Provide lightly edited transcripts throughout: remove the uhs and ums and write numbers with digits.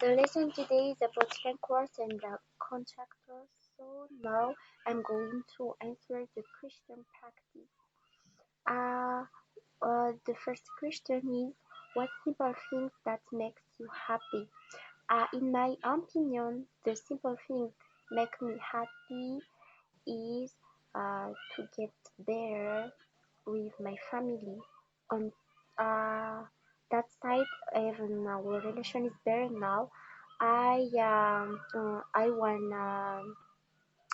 The lesson today is about language and the contractor. So now I'm going to answer the question practice. Uh, the first question is, what simple things that makes you happy? In my opinion, the simple things make me happy is to get better with my family. On that side, even our relation is better now. I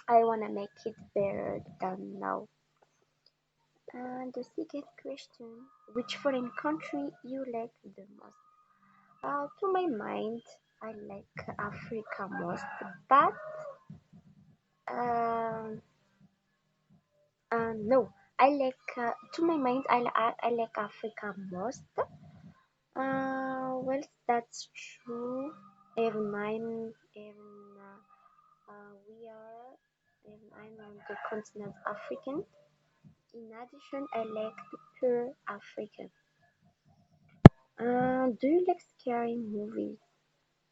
wanna make it better than now. And the second question, which foreign country you like the most? To my mind, I like Africa most, but um, no, I like to my mind, I like Africa most. Well, that's true. Even we are, even I'm on the continent African. In addition, I like the pure African. Do you like scary movies?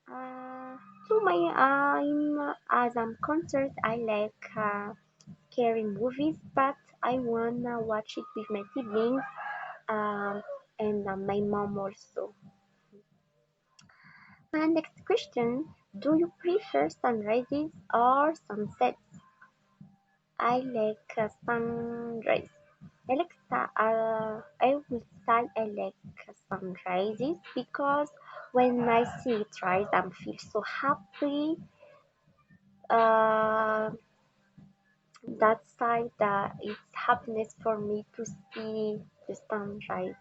To my as I'm concerned, I like scary movies, but I wanna watch it with my siblings um, and my mom also. Next question: do you prefer sunrises or sunsets? I like sunrise. I would say I like sunrises because when I see it rise, I feel so happy. Uh, that side, it's happiness for me to see the sunrise.